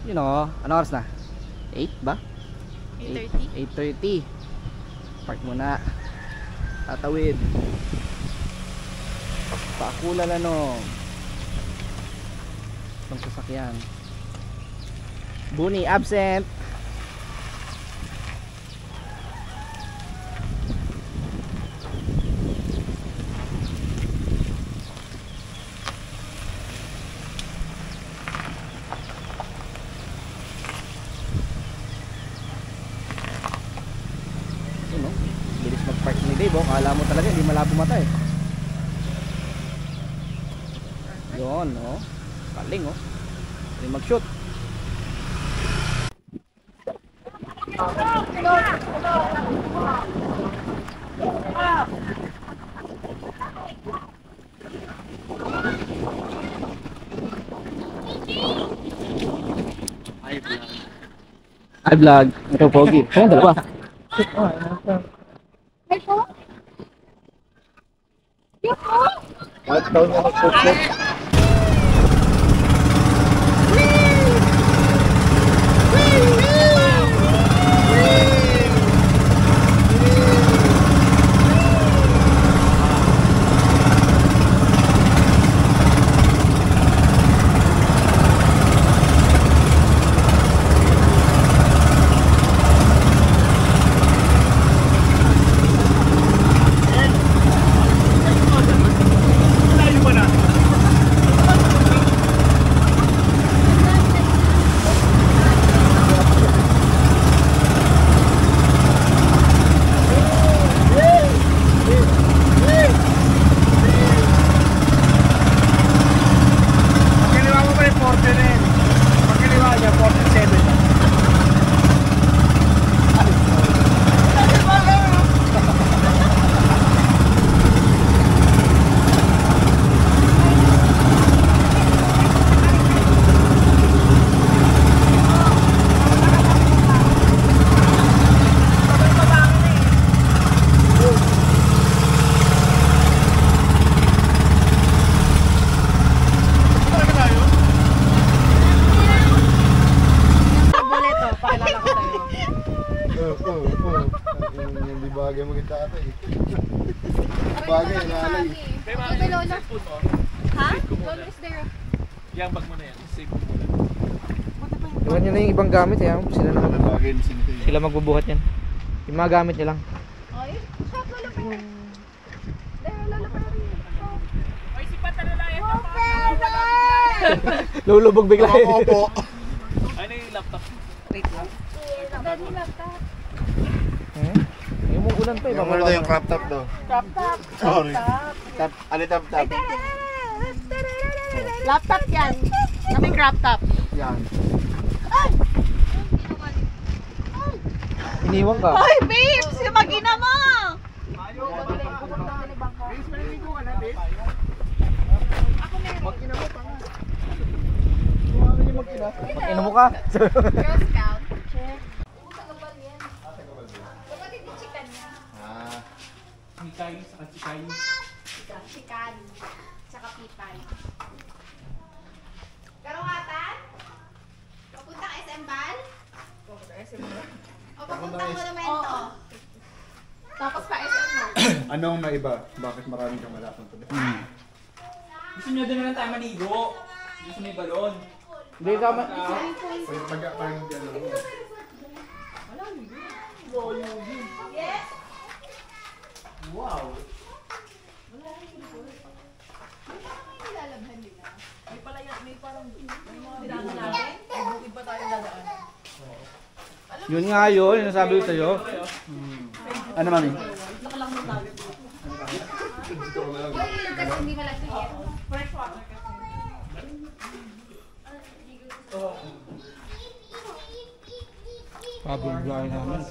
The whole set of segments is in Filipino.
You know, ano oras na? 8 ba? 8:30. 8:30. Park muna. Tatawid. Pakulan ano. Itong sasakyan. Buni, absent. Bilis mag-park ni Dave, oh. Kala mo talaga hindi malabo mata eh. Yun, oh. Paling, oh. Hindi mag-shoot. Hi vlog. Ito pogi. Kung dalawa. Ay po? Yo po? At daw niya mag-shoot. Hindi bagay maganda ata eh. Bagay, nalay. Ito Lolo. Ha? Lolo is there. Yang bag mo na yan. Save mo muna. Iwan nyo na yung ibang gamit eh. Sila na Bagay na sinito yun. Sila magbubuhat yan. Yung mga gamit nyo lang. Ay, shop Lolo pa rin. There, Lolo pa rin. Ay, si Patalalayan na pa. Lulubog bigla yun. Opo. Ano yung laptop? Wait lang. Dali laptop. Yung ulan pa eh. Yung ano daw yung crop top daw. Crop top. Sorry. Top, ano top top? Laptop yan. Kami crop top. Yan. Iniwan ka. Ay, babes! Yung mag-ina mo! Mag-ino mo ka. Girl Scout. Check. Ah. Mikay, saka Chikay. Chikan. Tsaka pipay. Karungatan? Papunta ka SM Bal? O papunta Monumento? Tapos pa SM Mall? Ano ang naiba? Bakit maraming kamalasang tuloy? Gusto nyo din na lang tayo maligo. Gusto may balon. Hindi tama. Pwede parang gano'n. Yes? Wow. Nilalabhan nila. May pala yan, may parang dinaanan natin. May bukid pa tayo dadaan. Yun nga yun. Yung nasabi ko sa'yo. Ano mami? Nakalang mo tayo. Yung ilog kasi hindi malaki yan. Fresh water kasi. Grabe yung biyahe namin.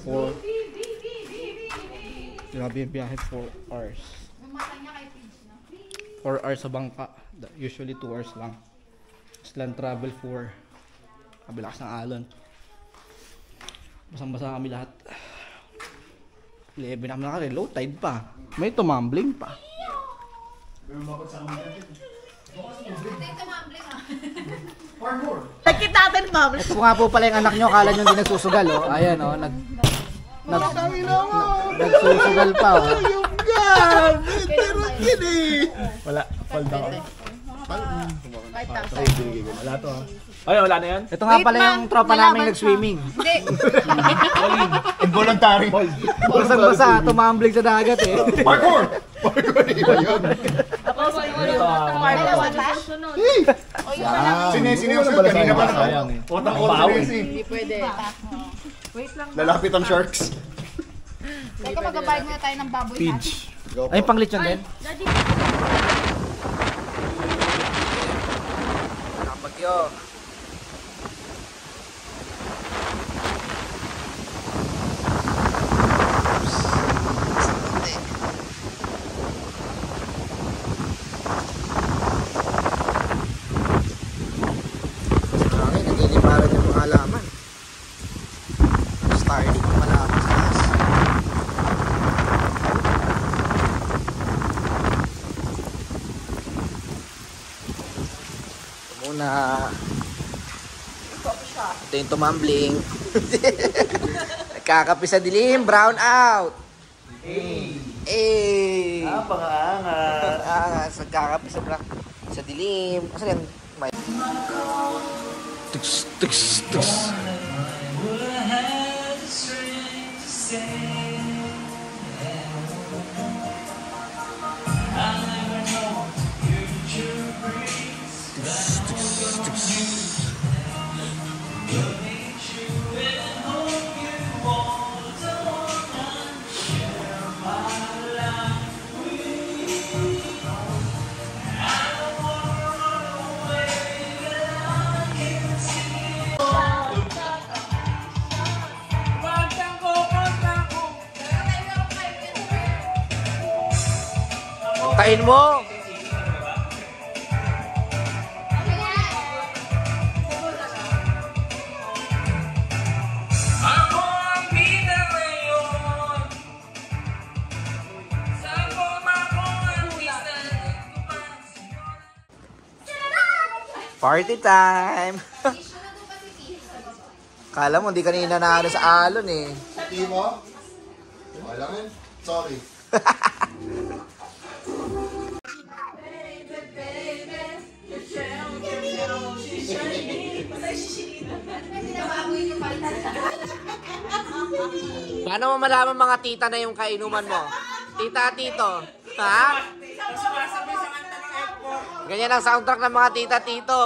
Grabe yung biyahe 4 hours. Yung mata niya kay Pidge, no? 4 hours sa bangka. Usually 2 hours lang. Tapos land travel 4. Kabilakas ng alon. Basang-basa kami lahat. 11 na kami nakari. Low tide pa. May tumambling pa. Ito yung tumambling, ha? Nagkit natin, ma'am. Ito nga po pala yung anak nyo, akala nyo hindi nagsusugal, oh. Ayan, oh, nagsusugal pa, oh. Wala. Fall down. Wala to, ha? Ay, wala na yan? Ito nga pala yung tropa namin nag-swimming. Hindi. Involuntary. Basang-basa, tumambling sa dagat, eh. Parkour! Parkour, iba yun. Sine-sine yung kanina pa na. Sayang, eh. Otang-otang Hindi pwede. Lalapit ang sharks. Teka, magabayad muna tayo ng baboy Pidge. Go Ay, po. pang lechon din? Bagyo. Nagiliparan yung mga halaman. Starting yung halaman sa taas. Ito muna. Ito yung tumambling. Nagkakapi sa dilim, brown out. Eh. Pangaangat. Nagkakapi sa dilim. Kasi yan, may... Tuks, tuks, tuks. Tayin mo! Party time! Kala mo, hindi kanina naano sa alon eh. Hindi mo? Wala rin. Sorry. Paano mo malaman mga tita na yung kainuman mo? Tita, tito. Ha? Ganyan ang soundtrack ng mga tita, tito.